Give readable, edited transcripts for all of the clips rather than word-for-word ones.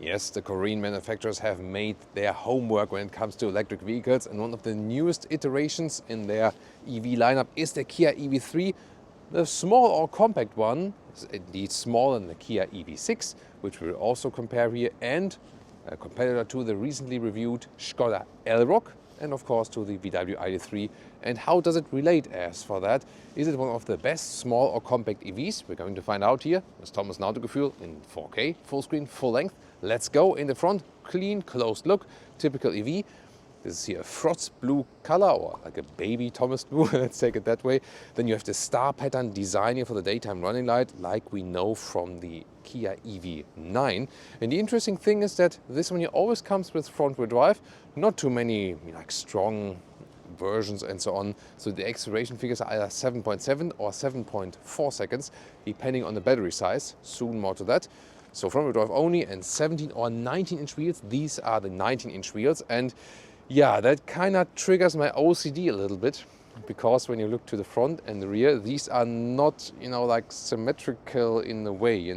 Yes, the Korean manufacturers have made their homework when it comes to electric vehicles, and one of the newest iterations in their EV lineup is the Kia EV3. The small or compact one is indeed smaller than the Kia EV6, which we'll also compare here, and a competitor to the recently reviewed Skoda Elroq, and of course to the VW ID3. And how does it relate as for that? Is it one of the best small or compact EVs? We're going to find out here with Thomas Nautogefühl in 4K, full screen, full length. Let's go. In the front, clean, closed look, typical EV. This is here a frost blue color, or like a baby Thomas blue, let's take it that way. Then you have the star pattern design here for the daytime running light, like we know from the Kia EV9. And the interesting thing is that this one here always comes with front-wheel drive, not too many like strong versions and so on. So the acceleration figures are either 7.7 or 7.4 seconds, depending on the battery size. Soon more to that. So front-wheel drive only, and 17 or 19-inch wheels. These are the 19-inch wheels, and yeah, that kind of triggers my OCD a little bit, because when you look to the front and the rear, these are not, like symmetrical in the way,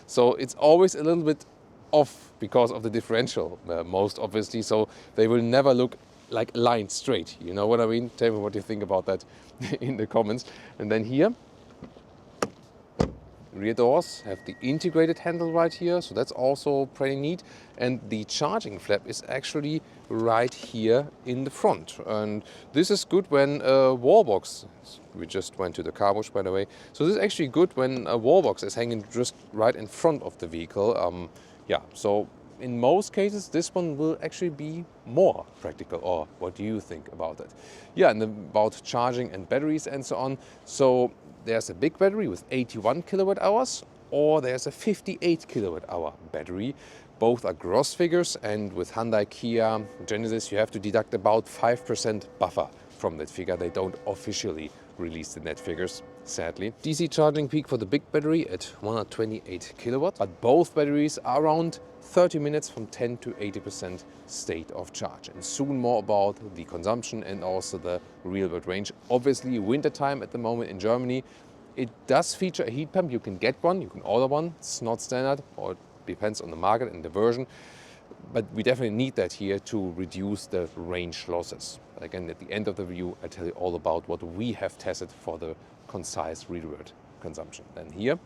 So it's always a little bit off because of the differential, most obviously. So they will never look like lined straight. You know what I mean? Tell me what you think about that in the comments. And then here, rear doors have the integrated handle right here, so that's also pretty neat. And the charging flap is actually right here in the front. And this is good when a wall box, we just went to the car wash by the way, so this is actually good when a wall box is hanging just right in front of the vehicle. Yeah, so in most cases this one will actually be more practical. Or what do you think about that? Yeah, and about charging and batteries and so on. So there's a big battery with 81 kilowatt hours, or there's a 58 kilowatt hour battery. Both are gross figures, and with Hyundai, Kia, Genesis, you have to deduct about 5% buffer from that figure. They don't officially release the net figures, sadly. DC charging peak for the big battery at 128 kilowatts, but both batteries are around 30 minutes from 10 to 80% state of charge. And soon more about the consumption and also the real world range. Obviously winter time at the moment in Germany. It does feature a heat pump. You can get one, you can order one. It's not standard, or it depends on the market and the version. But we definitely need that here to reduce the range losses. Again, at the end of the review, I tell you all about what we have tested for the concise real world consumption. Then here,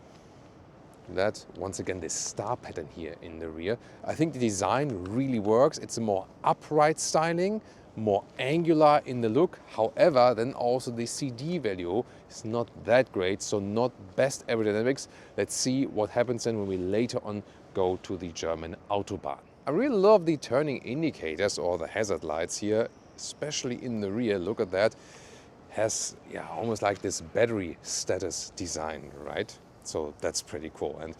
that once again this star pattern here in the rear. I think the design really works. It's a more upright styling, more angular in the look. However, then also the CD value is not that great, so not best aerodynamics. Let's see what happens then when we later on go to the German Autobahn. I really love the turning indicators or the hazard lights here, especially in the rear. Look at that. Has almost like this battery status design, right? So that's pretty cool. And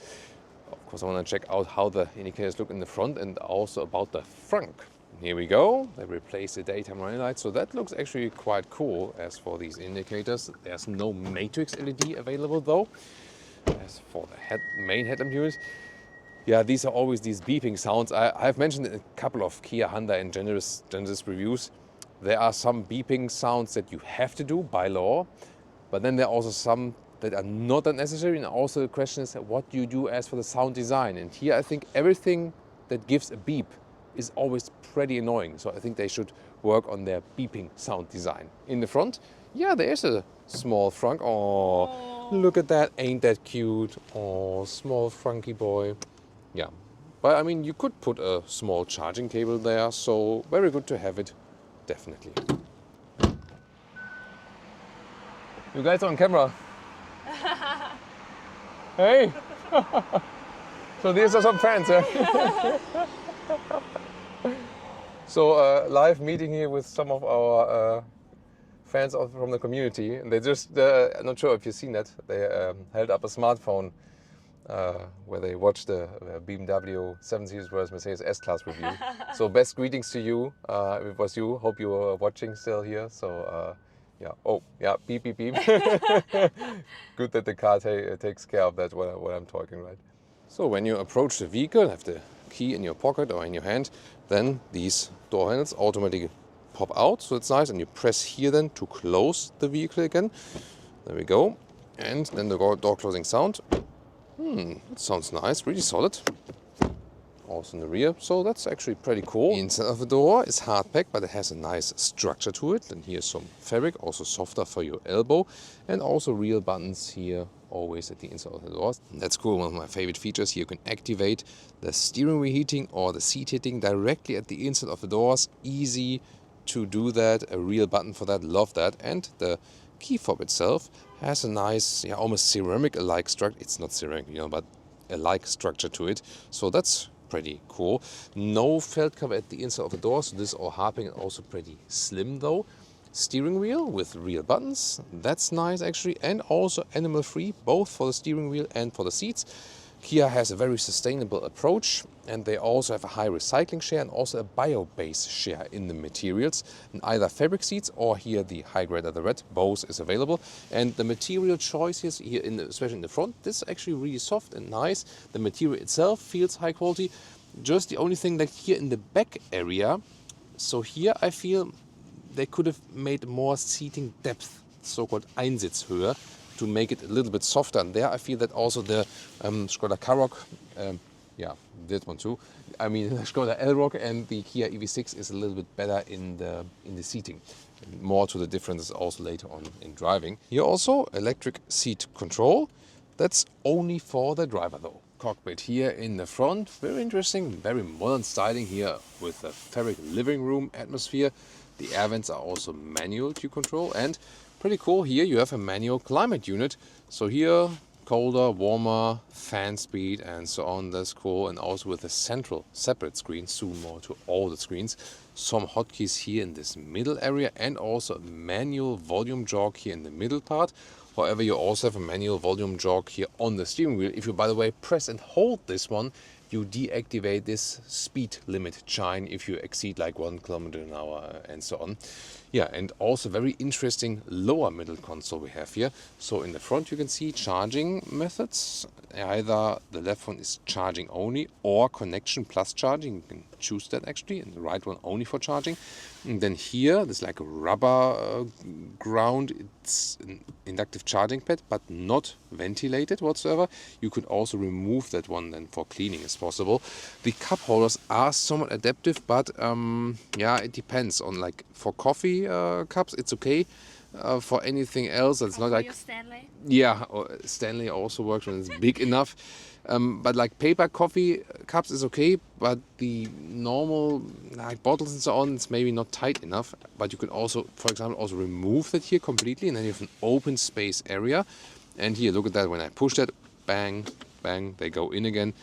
of course I want to check out how the indicators look in the front, and also about the frunk. Here we go. They replaced the daytime running light, so that looks actually quite cool. As for these indicators, there's no matrix LED available though. As for the main headlamp unit, yeah, these are always these beeping sounds. I've mentioned in a couple of Kia, Hyundai and Genesis reviews, there are some beeping sounds that you have to do by law, but then there are also some that are not that necessary. And also the question is, what do you do as for the sound design? And here I think everything that gives a beep is always pretty annoying. So I think they should work on their beeping sound design. In the front, yeah, there's a small frunk. Oh, look at that, ain't that cute? Oh, small frunky boy. Yeah, but I mean, you could put a small charging cable there, so very good to have it, definitely. You guys are on camera. Hey! So these are some fans, yeah? So live meeting here with some of our fans from the community. And they just, I'm not sure if you've seen that, they held up a smartphone where they watched the BMW 7 Series vs Mercedes S-Class review. So best greetings to you, if it was you. Hope you are watching still here. So yeah, oh yeah, beep beep beep. Good that the car takes care of that when I'm talking, right? So when you approach the vehicle, have the key in your pocket or in your hand, then these door handles automatically pop out, so it's nice, and you press here then to close the vehicle again. There we go. And then the door closing sound. It sounds nice, really solid. also in the rear. So that's actually pretty cool. The inside of the door is hard packed, but it has a nice structure to it. And here's some fabric, also softer for your elbow, and also real buttons here, always at the inside of the doors. That's cool. One of my favorite features here, you can activate the steering wheel heating or the seat heating directly at the inside of the doors. Easy to do that, a real button for that, love that. And the key fob itself has a nice, almost ceramic-alike structure. It's not ceramic, but a like structure to it. So that's pretty cool. No felt cover at the inside of the door, so this is all harping and also pretty slim though. Steering wheel with real buttons, that's nice actually, and also animal free, both for the steering wheel and for the seats. Kia has a very sustainable approach, and they also have a high recycling share and also a bio-based share in the materials. And either fabric seats or here the high grade of the red, both is available. And the material choices here, especially in the front, this is actually really soft and nice. The material itself feels high quality. Just the only thing like here in the back area, so here I feel they could have made more seating depth, so-called Einsitzhöhe, to make it a little bit softer. And there I feel that also the Skoda Karoq, that one too. I mean, Skoda Elroq and the Kia EV3 is a little bit better in the seating. More to the differences also later on in driving. Here also electric seat control. That's only for the driver though. Cockpit here in the front, very interesting, very modern styling here with a fabric living room atmosphere. The air vents are also manual to control, and pretty cool here you have a manual climate unit. So here colder, warmer, fan speed and so on, that's cool. And also with a central separate screen, zoom more to all the screens. Some hotkeys here in this middle area and also a manual volume jog here in the middle part. However, you also have a manual volume jog here on the steering wheel. If you, by the way, press and hold this one, you deactivate this speed limit chime if you exceed like 1 kilometer an hour and so on. Yeah, and also very interesting lower middle console we have here. So in the front you can see charging methods. Either the left one is charging only or connection plus charging. You can choose that actually, and the right one only for charging. And then here there's like a rubber ground. It's an inductive charging pad, but not ventilated whatsoever. You could also remove that one then for cleaning as possible. The cup holders are somewhat adaptive, but it depends on, like for coffee cups it's okay. For anything else that's not like Stanley. Yeah, Stanley also works when it's big enough. But like paper coffee cups is okay, but the normal like bottles and so on, it's maybe not tight enough. But you can also, for example, also remove that here completely, and then you have an open space area. And here, look at that, when I push that, bang, bang, they go in again.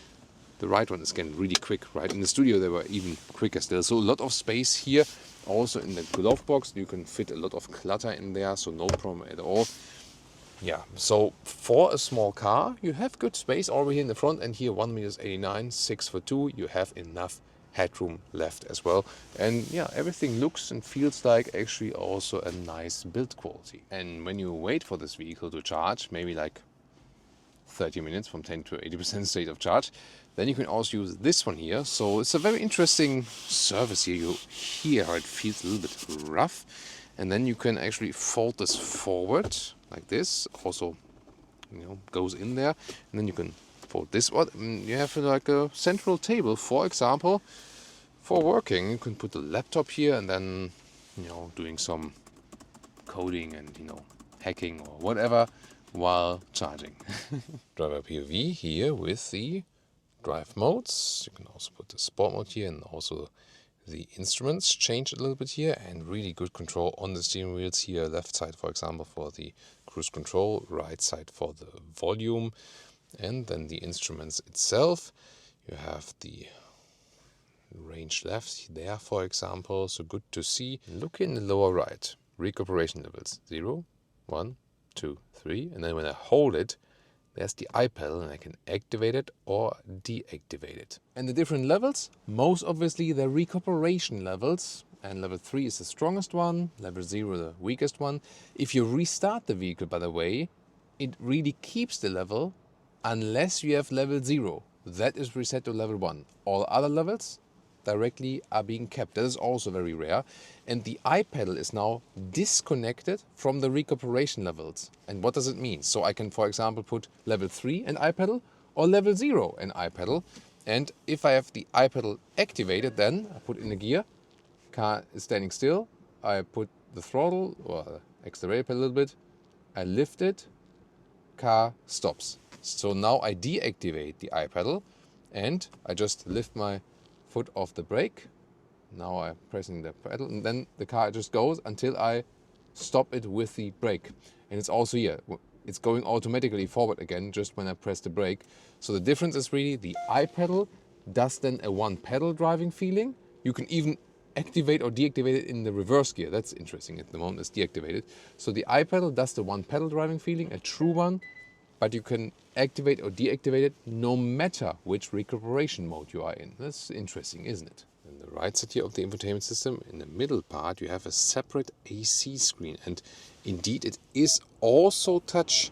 The right one is getting really quick, right? In the studio they were even quicker still. So a lot of space here. Also in the glove box, you can fit a lot of clutter in there, so no problem at all. Yeah, so for a small car, you have good space over here in the front, and here 1.89 meters, 6'2", you have enough headroom left as well. And yeah, everything looks and feels like actually also a nice build quality. And when you wait for this vehicle to charge, maybe like 30 minutes from 10 to 80% state of charge, then you can also use this one here. So it's a very interesting service here. You hear how it feels a little bit rough, and then you can actually fold this forward like this, also goes in there, and then you can fold this one. You have like a central table, for example, for working. You can put the laptop here and then doing some coding and hacking or whatever while charging. Driver POV here with the drive modes. You can also put the sport mode here, and also the instruments change a little bit here, and really good control on the steering wheels here. Left side, for example, for the cruise control, right side for the volume, and then the instruments itself. You have the range left there, for example, so good to see. Look in the lower right, recuperation levels 0, 1, 2, 3, and then when I hold it, there's the I pedal, and I can activate it or deactivate it. And the different levels, most obviously the recuperation levels, and level 3 is the strongest one, level 0 the weakest one. If you restart the vehicle, by the way, it really keeps the level unless you have level 0. That is reset to level 1. All other levels directly are being kept. That is also very rare. And the I pedal is now disconnected from the recuperation levels. And what does it mean? So I can, for example, put level 3 and I pedal or level 0 and I pedal. And if I have the iPedal activated, then I put in the gear, car is standing still, I put the throttle or accelerator a little bit, I lift it, car stops. So now I deactivate the iPedal and I just lift my foot off the brake. Now I'm pressing the pedal and then the car just goes until I stop it with the brake. And it's also here, it's going automatically forward again just when I press the brake. So the difference is really the iPedal does then a one pedal driving feeling. You can even activate or deactivate it in the reverse gear. That's interesting. At the moment it's deactivated. So the iPedal does the one pedal driving feeling, a true one, but you can activate or deactivate it no matter which recuperation mode you are in. That's interesting, isn't it? In the right side here of the infotainment system, in the middle part, you have a separate AC screen. And indeed, it is also touch,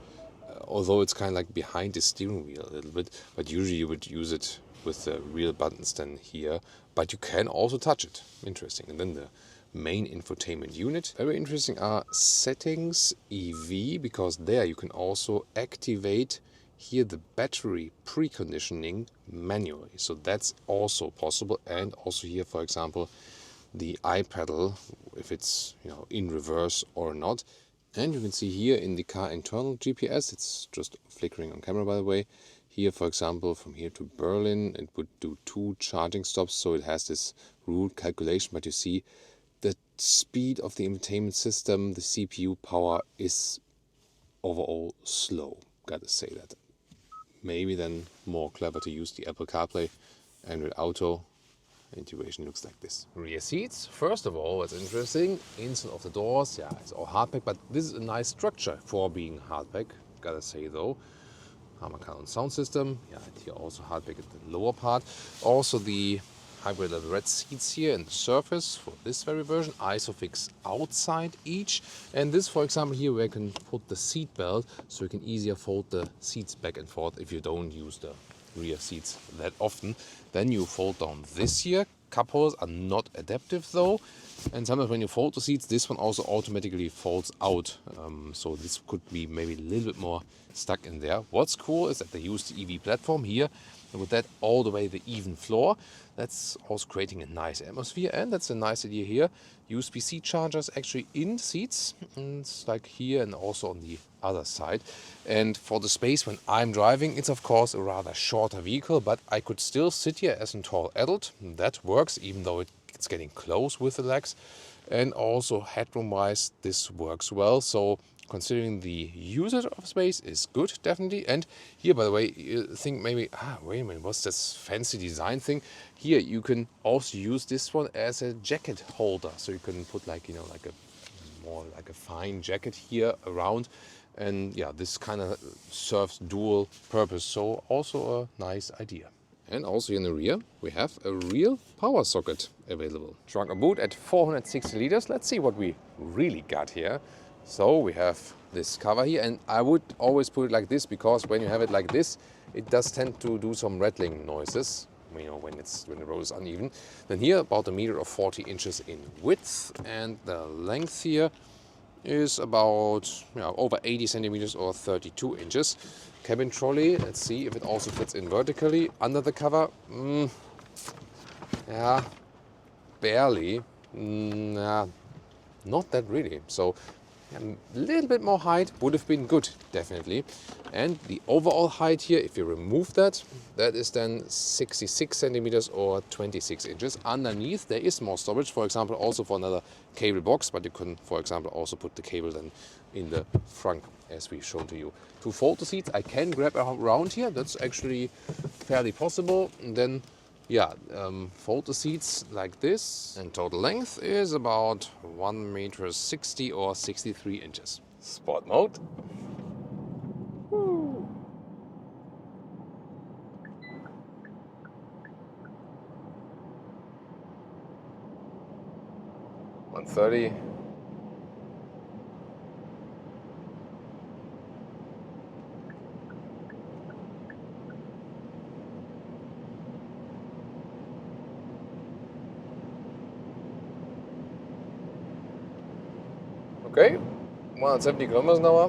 although it's kind of like behind the steering wheel a little bit. But usually you would use it with the real buttons then here. But you can also touch it. Interesting. And then the main infotainment unit. Very interesting are settings EV, because there you can also activate here the battery preconditioning manually. So that's also possible. And also here, for example, the iPedal, if it's in reverse or not. And you can see here in the car internal GPS, it's just flickering on camera by the way. Here, for example, from here to Berlin, it would do 2 charging stops. So it has this route calculation, but you see the speed of the infotainment system, the CPU power is overall slow, gotta say that. Maybe then more clever to use the Apple CarPlay. Android Auto integration looks like this. Rear seats, first of all, what's interesting, inside of the doors, yeah, it's all hardback, but this is a nice structure for being hardback, gotta say though. Harman-Kardon sound system, yeah, and here also hardback at the lower part. Also the hybrid level red seats here in the surface for this very version, Isofix outside each. And this, for example, here where I can put the seat belt, so you can easier fold the seats back and forth if you don't use the rear seats that often. Then you fold down this here. Cup holders are not adaptive though. And sometimes when you fold the seats, this one also automatically folds out. So this could be maybe a little bit more stuck in there. What's cool is that they use the EV platform here. And with that all the way the even floor. That's also creating a nice atmosphere. And that's a nice idea here. USB-C chargers actually in seats. And it's like here and also on the other side. And for the space when I'm driving, it's of course a rather shorter vehicle. But I could still sit here as a tall adult. That works even though it's getting close with the legs. And also headroom wise this works well. So considering the usage of space is good, definitely. And here, by the way, you think maybe, wait a minute, what's this fancy design thing? Here you can also use this one as a jacket holder. So you can put like, like a more like a fine jacket here around. And yeah, this kind of serves dual purpose. So also a nice idea. And also in the rear, we have a real power socket available. Trunk and boot at 460 liters. Let's see what we really got here. So we have this cover here, and I would always put it like this because when you have it like this, it does tend to do some rattling noises, when the road is uneven. Then here about 1.40 meters in width, and the length here is about over 80 centimeters or 32 inches. Cabin trolley, let's see if it also fits in vertically under the cover. Yeah, barely. Yeah, not that really. So a little bit more height would have been good, definitely. And the overall height here, if you remove that, that is then 66 centimeters or 26 inches. Underneath there is more storage, for example, also for another cable box, but you can, for example, also put the cable then in the frunk, as we showed to you. To fold the seats, I can grab around here. That's actually fairly possible. And then fold the seats like this, and total length is about 1.60 meters or 63 inches. Sport mode. Woo. 130. Okay, 170 kilometers an hour.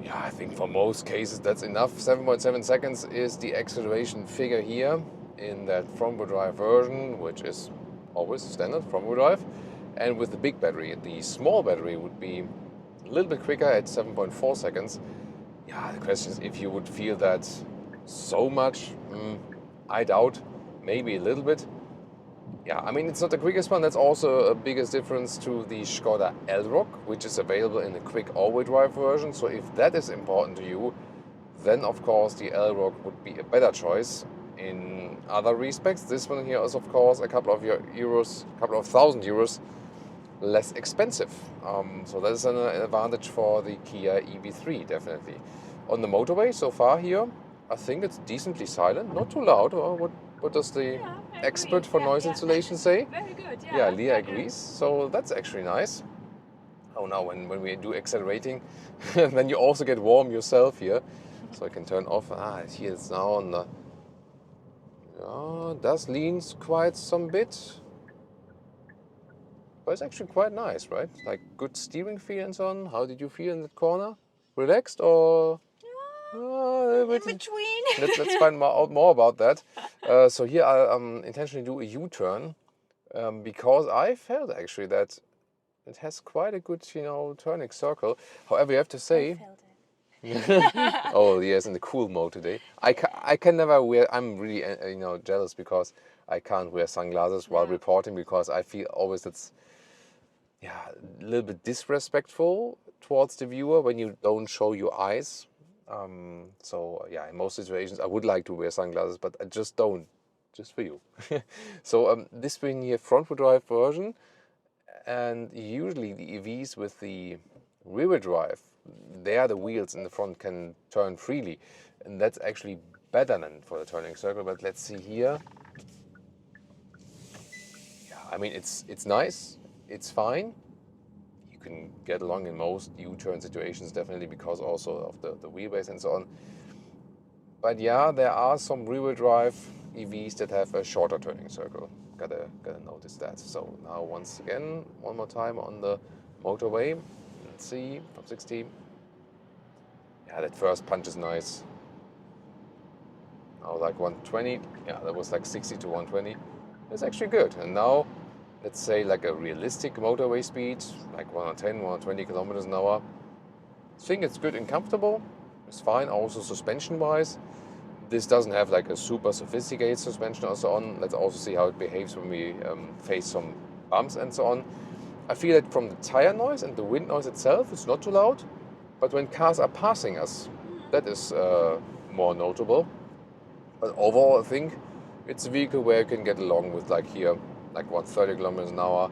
Yeah, I think think for most cases that's enough. 7.7 seconds is the acceleration figure here in that front-wheel drive version, which is always standard front-wheel drive. And with the big battery, the small battery would be a little bit quicker at 7.4 seconds. Yeah, the question is if you would feel that so much. I doubt, maybe a little bit. Yeah, I mean, it's not the quickest one. That's also a biggest difference to the Skoda Elroq, which is available in a quick all-wheel drive version. So if that is important to you, then of course the Elroq would be a better choice. In other respects, this one here is of course a couple of thousand euros less expensive. So that is an advantage for the Kia EV3, definitely. On the motorway so far here, I think it's decently silent, not too loud. Or what does the expert for noise insulation say? Very good, yeah. Yeah, Leah agrees. So that's actually nice. Oh, now when we do accelerating, then you also get warm yourself here. So I can turn off. Here it's now on the... does leans quite some bit. But it's actually quite nice, right? Like good steering feel and so on. How did you feel in that corner? Relaxed or... in between. Let's find out more about that. So here I intentionally do a U-turn because I felt actually that it has quite a good, turning circle. However, you have to say... I felt it. Oh yes, in the cool mode today. I can never wear... I'm really jealous because I can't wear sunglasses while reporting because I feel always it's a little bit disrespectful towards the viewer when you don't show your eyes. So yeah, in most situations I would like to wear sunglasses, but I just don't, just for you. So this being here front-wheel drive version, and usually the EVs with the rear-wheel drive, there the wheels in the front can turn freely, and that's actually better than for the turning circle. But let's see here. Yeah, I mean it's nice, it's fine. Can get along in most U-turn situations, definitely because also of the wheelbase and so on. But yeah, there are some rear-wheel drive EVs that have a shorter turning circle. Gotta notice that. So now once again, one more time on the motorway. Let's see, top 60. Yeah, that first punch is nice. Now like 120. Yeah, that was like 60 to 120. It's actually good. And now let's say like a realistic motorway speed, like 110, 120 kilometers an hour. I think it's good and comfortable. It's fine. Also suspension-wise, this doesn't have like a super sophisticated suspension or so on. Let's also see how it behaves when we face some bumps and so on. I feel that from the tire noise and the wind noise itself, it's not too loud. But when cars are passing us, that is more notable. But overall, I think it's a vehicle where you can get along with, like here, like 30 kilometers an hour,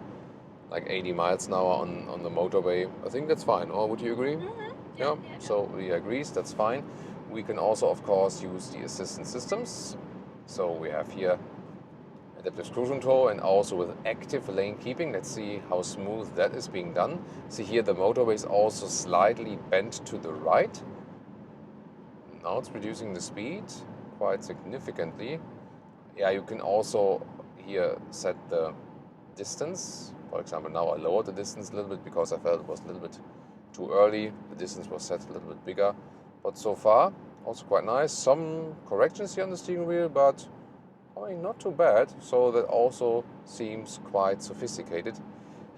like 80 miles an hour on the motorway. I think that's fine. Or would you agree? Mm-hmm. Yeah. So we agrees, that's fine. We can also, of course, use the assistance systems. So we have here adaptive cruise control and also with active lane keeping. Let's see how smooth that is being done. See here the motorway is also slightly bent to the right. Now it's reducing the speed quite significantly. Yeah, you can also here set the distance. For example, now I lowered the distance a little bit because I felt it was a little bit too early. The distance was set a little bit bigger. But so far, also quite nice. Some corrections here on the steering wheel, but I mean, not too bad. So that also seems quite sophisticated.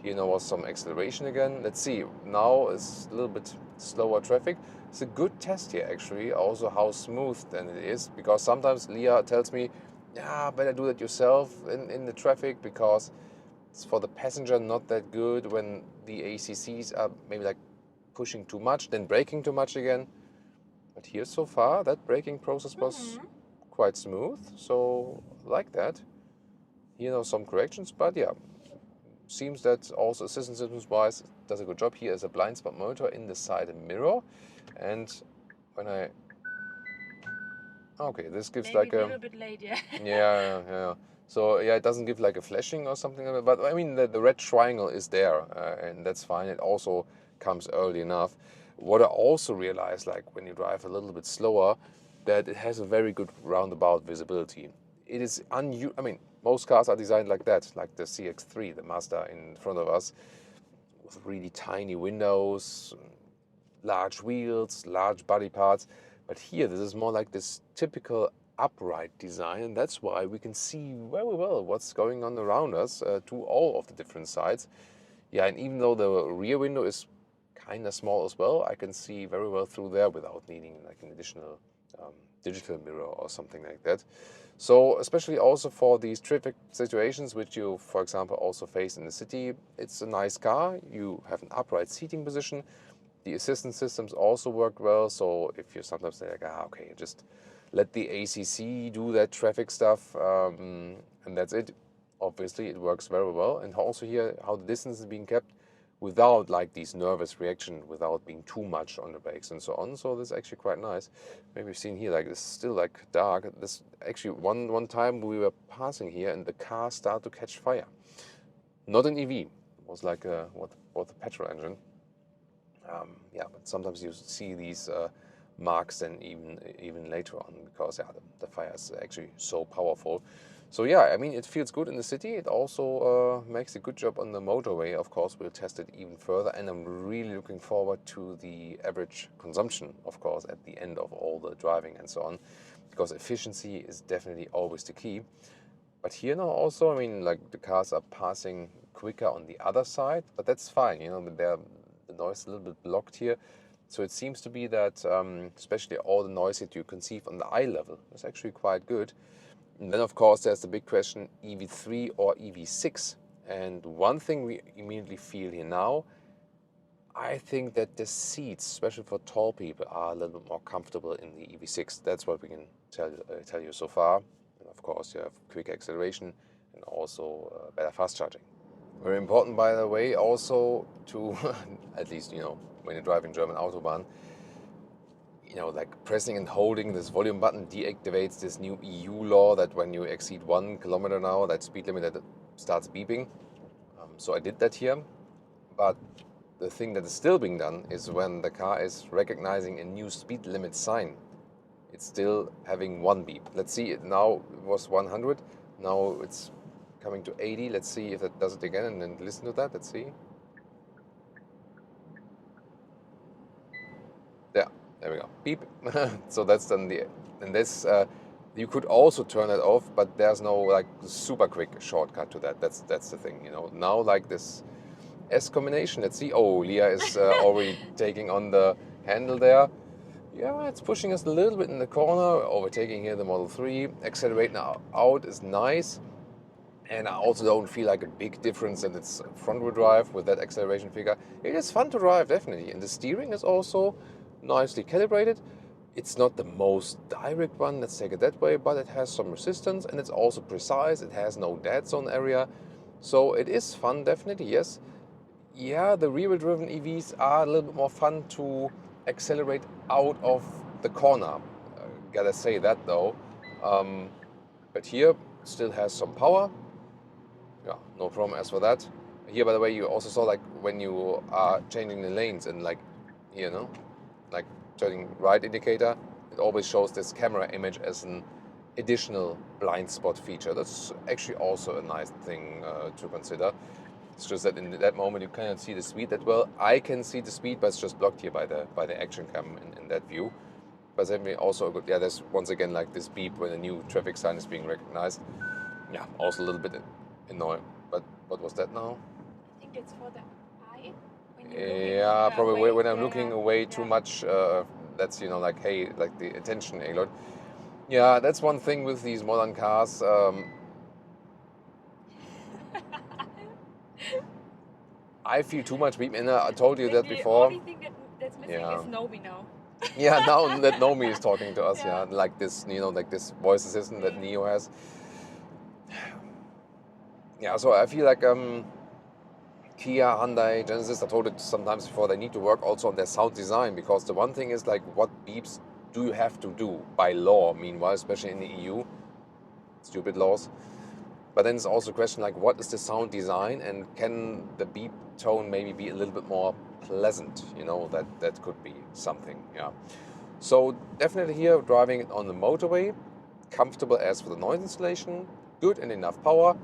Here now was some acceleration again. Let's see. Now it's a little bit slower traffic. It's a good test here actually. Also how smooth then it is, because sometimes Leah tells me, yeah, better do that yourself in the traffic because it's for the passenger not that good when the ACCs are maybe like pushing too much, then braking too much again. But here so far, that braking process was quite smooth, so I like that. Here now some corrections, but yeah, seems that also assistance systems wise does a good job. Here is a blind spot monitor in the side mirror, and when I this gives maybe like a little bit late, yeah. yeah. So yeah, it doesn't give like a flashing or something like that, but I mean the red triangle is there, and that's fine. It also comes early enough. What I also realized, like when you drive a little bit slower, that it has a very good roundabout visibility. It is I mean, most cars are designed like that, like the CX-3, the Mazda in front of us, with really tiny windows, large wheels, large body parts. But here, this is more like this typical upright design, and that's why we can see very well what's going on around us to all of the different sides. Yeah, and even though the rear window is kind of small as well, I can see very well through there without needing like an additional digital mirror or something like that. So especially also for these traffic situations which you, for example, also face in the city, it's a nice car. You have an upright seating position. The assistance systems also work well. So if you sometimes say like, okay, just let the ACC do that traffic stuff and that's it. Obviously, it works very well. And also here, how the distance is being kept without like these nervous reaction, without being too much on the brakes and so on. So this is actually quite nice. Maybe you've seen here, like this is still like dark. This actually one time we were passing here and the car started to catch fire. Not an EV. It was like what the petrol engine. Yeah, but sometimes you see these marks then even later on because yeah, the fire is actually so powerful. So yeah, I mean, it feels good in the city. It also makes a good job on the motorway. Of course, we'll test it even further. And I'm really looking forward to the average consumption, of course, at the end of all the driving and so on. Because efficiency is definitely always the key. But here now also, I mean, like the cars are passing quicker on the other side. But that's fine, you know, the noise is a little bit blocked here. So it seems to be that especially all the noise that you conceive on the eye level is actually quite good. And then, of course, there's the big question, EV3 or EV6. And one thing we immediately feel here now, I think that the seats, especially for tall people, are a little bit more comfortable in the EV6. That's what we can tell you so far. And of course, you have quick acceleration and also better fast charging. Very important, by the way, also to, at least, you know, when you're driving German Autobahn, you know, like pressing and holding this volume button deactivates this new EU law that when you exceed 1 kilometer an hour, that speed limit that starts beeping. So I did that here. But the thing that is still being done is when the car is recognizing a new speed limit sign, it's still having one beep. Let's see, it now was 100. Now it's coming to 80. Let's see if it does it again and then listen to that. Let's see. Yeah. There we go. Beep. So that's then and this, you could also turn it off, but there's no like super quick shortcut to that. That's the thing, you know. Now like this S combination, let's see. Oh, Leah is already taking on the handle there. Yeah, it's pushing us a little bit in the corner, overtaking here the Model 3. Accelerating out is nice. And I also don't feel like a big difference in its front-wheel drive with that acceleration figure. It is fun to drive, definitely. And the steering is also nicely calibrated. It's not the most direct one, let's take it that way, but it has some resistance and it's also precise. It has no dead zone area. So it is fun, definitely, yes. Yeah, the rear-wheel driven EVs are a little bit more fun to accelerate out of the corner. Gotta say that though. But here still has some power. Yeah, no problem as for that. Here, by the way, you also saw like when you are changing the lanes and like, you know, like turning right indicator, it always shows this camera image as an additional blind spot feature. That's actually also a nice thing to consider. It's just that in that moment you cannot see the speed that well. I can see the speed, but it's just blocked here by the action cam in that view. But then we also good. Yeah, there's once again like this beep when a new traffic sign is being recognized. Yeah, also a little bit annoying. But what was that now? I think it's for the eye. Yeah, probably away. when I'm looking away too much. That's, you know, like, hey, like the attention alert. Yeah, that's one thing with these modern cars. I feel too much beep, and I told you that before. The only thing that's missing is Nomi now. Yeah, now that Nomi is talking to us, yeah, like this, you know, like this voice assistant that Neo has. Yeah, so I feel like Kia, Hyundai, Genesis, I told it sometimes before, they need to work also on their sound design, because the one thing is like, what beeps do you have to do by law, meanwhile, especially in the EU, stupid laws. But then it's also a question like, what is the sound design, and can the beep tone maybe be a little bit more pleasant? You know, that could be something, yeah. So definitely here, driving it on the motorway, comfortable as for the noise installation, good and enough power.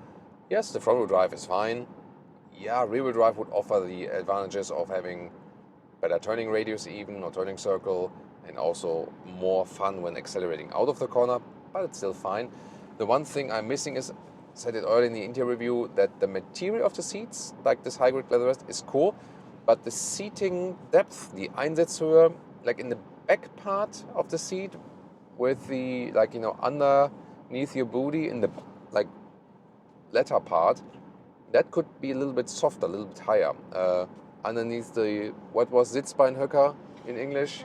Yes, the front-wheel drive is fine. Yeah, rear-wheel drive would offer the advantages of having better turning radius even, or turning circle, and also more fun when accelerating out of the corner, but it's still fine. The one thing I'm missing is, said it earlier in the interior review, that the material of the seats, like this high-grade leather rest, is cool, but the seating depth, the Einsatzhöhe, like in the back part of the seat, with the, like, you know, underneath your booty in the, like, latter part, that could be a little bit softer, a little bit higher. Underneath the, what was Sitzbeinhöcker in English?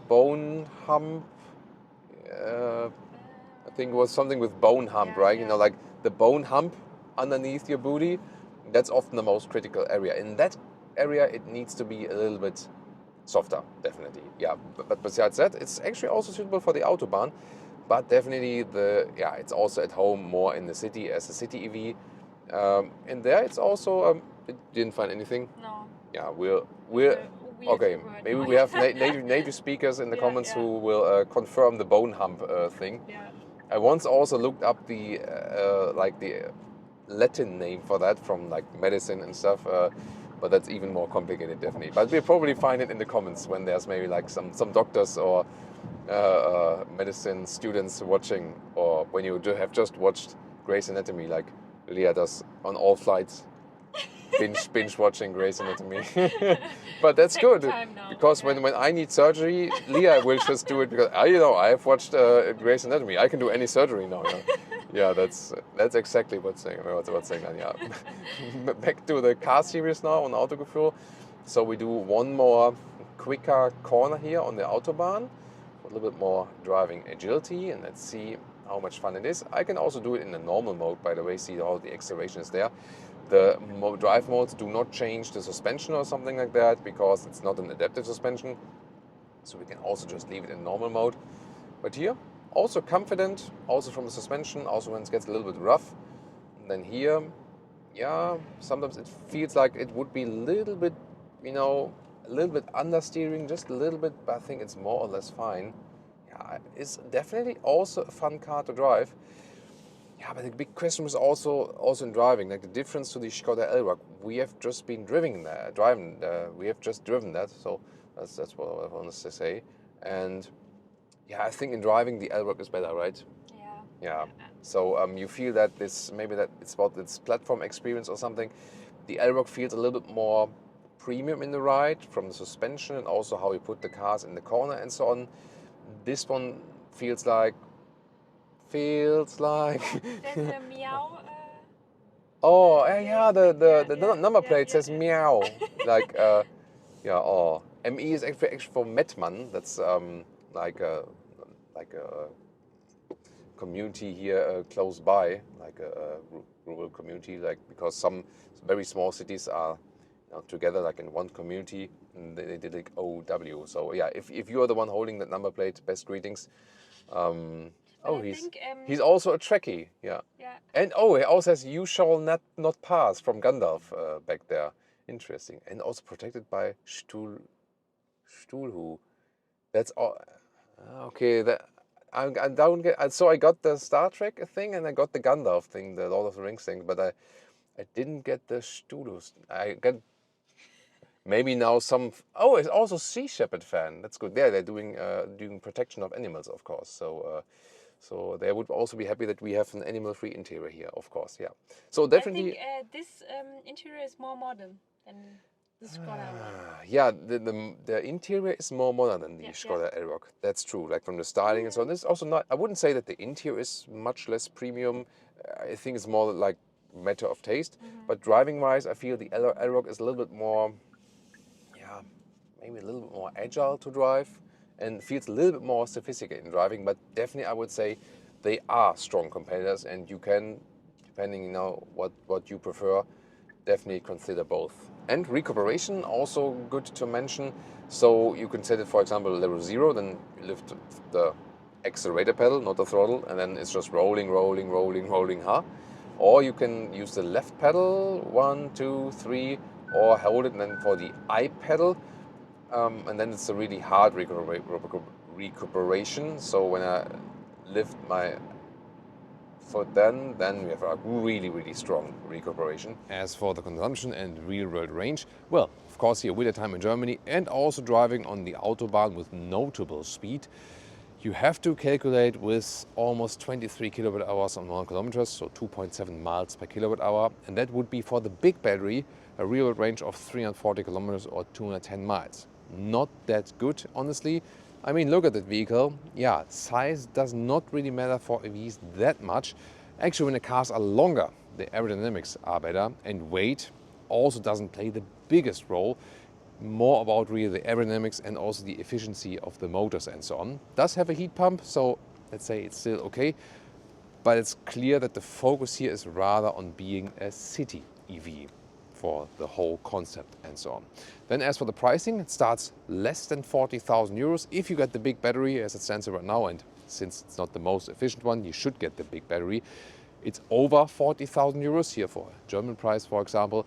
Bone hump. I think it was something with bone hump, right? You know, like the bone hump underneath your booty. That's often the most critical area. In that area, it needs to be a little bit softer, definitely. Yeah, but besides that, it's actually also suitable for the Autobahn. But definitely it's also at home more in the city as a city EV. And there it's also, it didn't find anything. No. Yeah, we're okay. Maybe we have native speakers in the comments who will confirm the bone hump thing. Yeah. I once also looked up the like the Latin name for that from like medicine and stuff, but that's even more complicated, definitely. But we'll probably find it in the comments when there's maybe like some doctors or medicine students watching, or when you have just watched Grey's Anatomy, like Leah does on all flights. binge watching Grey's Anatomy. But that's good, because when I need surgery, Leah will just do it, because I have watched Grey's Anatomy. I can do any surgery now. Yeah, that's exactly what's saying. Yeah. Back to the car series now on Autogefühl. So we do one more quicker corner here on the Autobahn, a little bit more driving agility, and let's see how much fun it is. I can also do it in the normal mode, by the way. See how the acceleration is there. The drive modes do not change the suspension or something like that, because it's not an adaptive suspension. So we can also just leave it in normal mode. But here, also confident, also from the suspension, also when it gets a little bit rough. And then here, yeah, sometimes it feels like it would be a little bit, you know, a little bit understeering, just a little bit, but I think it's more or less fine. Yeah, it's definitely also a fun car to drive. Yeah, but the big question was also in driving, like the difference to the Skoda Elroq. We have just been we have just driven that, so that's what I wanted to say. And yeah, I think in driving the Elroq is better, right? Yeah. So you feel that maybe that it's about its platform experience or something. The Elroq feels a little bit more premium in the ride, from the suspension and also how we put the cars in the corner and so on. This one feels like. There's a meow. Oh yeah, the number plate says meow. Like ME is actually for Mettmann. That's like a community here close by, like a rural community, like, because some very small cities are together like in one community, and they did like OW. So yeah, if you are the one holding that number plate, best greetings. He's also a Trekkie, yeah. And he also has "You shall not pass" from Gandalf back there. Interesting. And also protected by Stuhlhu. That's all. Okay, I don't get. So I got the Star Trek thing and I got the Gandalf thing, the Lord of the Rings thing, but I didn't get the Stuhlhu. I got maybe now some. Oh, it's also Sea Shepherd fan. That's good. Yeah, they're doing protection of animals, of course. So they would also be happy that we have an animal-free interior here, of course. Yeah. So definitely. I think this interior is more modern than the Skoda one. Yeah, the interior is more modern than the Skoda Elroq. That's true. Like from the styling and so on. This is also not. I wouldn't say that the interior is much less premium. I think it's more like matter of taste. But driving-wise, I feel the Elroq is a little bit more. Yeah, maybe a little bit more agile to drive. And feels a little bit more sophisticated in driving, but definitely I would say they are strong competitors, and you can, depending what you prefer, definitely consider both. And Recuperation, also good to mention. So you can set it, for example, level 0, then you lift the accelerator pedal, not the throttle, and then it's just rolling, or you can use the left pedal, 1, 2, 3, or hold it, and then for the I pedal. And then it's a really hard recuperation. So when I lift my foot, then we have a really, really strong recuperation. As for the consumption and real-world range, well, of course here winter time in Germany and also driving on the Autobahn with notable speed, you have to calculate with almost 23 kilowatt hours on 1 kilometer, so 2.7 miles per kilowatt hour, and that would be for the big battery a real range of 340 kilometers or 210 miles. Not that good, honestly. I mean, look at that vehicle. Yeah, size does not really matter for EVs that much. Actually, when the cars are longer, the aerodynamics are better, and weight also doesn't play the biggest role. More about really the aerodynamics and also the efficiency of the motors and so on. Does have a heat pump, so let's say it's still okay. But it's clear that the focus here is rather on being a city EV for the whole concept and so on. Then as for the pricing, it starts less than 40,000 euros if you get the big battery as it stands right now, and since it's not the most efficient one, you should get the big battery. It's over 40,000 euros here for a German price, for example.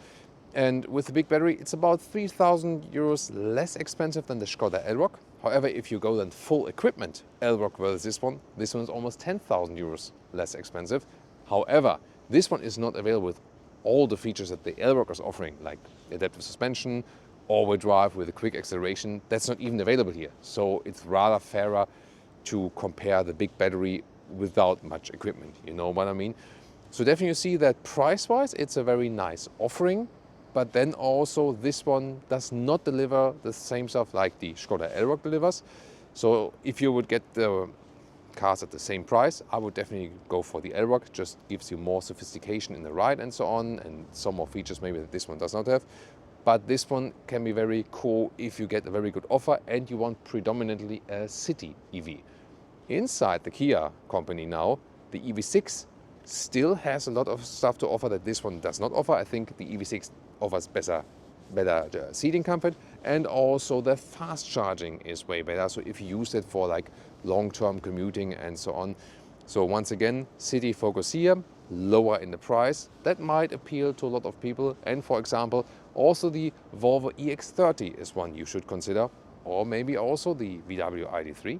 And with the big battery, it's about 3,000 euros less expensive than the Skoda Elroq. However, if you go then full equipment, Elroq versus this one is almost 10,000 euros less expensive. However, this one is not available with all the features that the Elroq is offering, like adaptive suspension, all-wheel drive with a quick acceleration. That's not even available here. So it's rather fairer to compare the big battery without much equipment. You know what I mean? So definitely you see that price-wise, it's a very nice offering. But then also this one does not deliver the same stuff like the Skoda Elroq delivers. So if you would get the cars at the same price, I would definitely go for the Elroq. Just gives you more sophistication in the ride and so on, and some more features maybe that this one does not have. But this one can be very cool if you get a very good offer and you want predominantly a city EV. Inside the Kia company now, the EV6 still has a lot of stuff to offer that this one does not offer. I think the EV6 offers better seating comfort, and also the fast charging is way better. So if you use it for like long-term commuting and so on. So once again, city focus here, lower in the price. That might appeal to a lot of people. And for example, also the Volvo EX30 is one you should consider, or maybe also the VW ID3.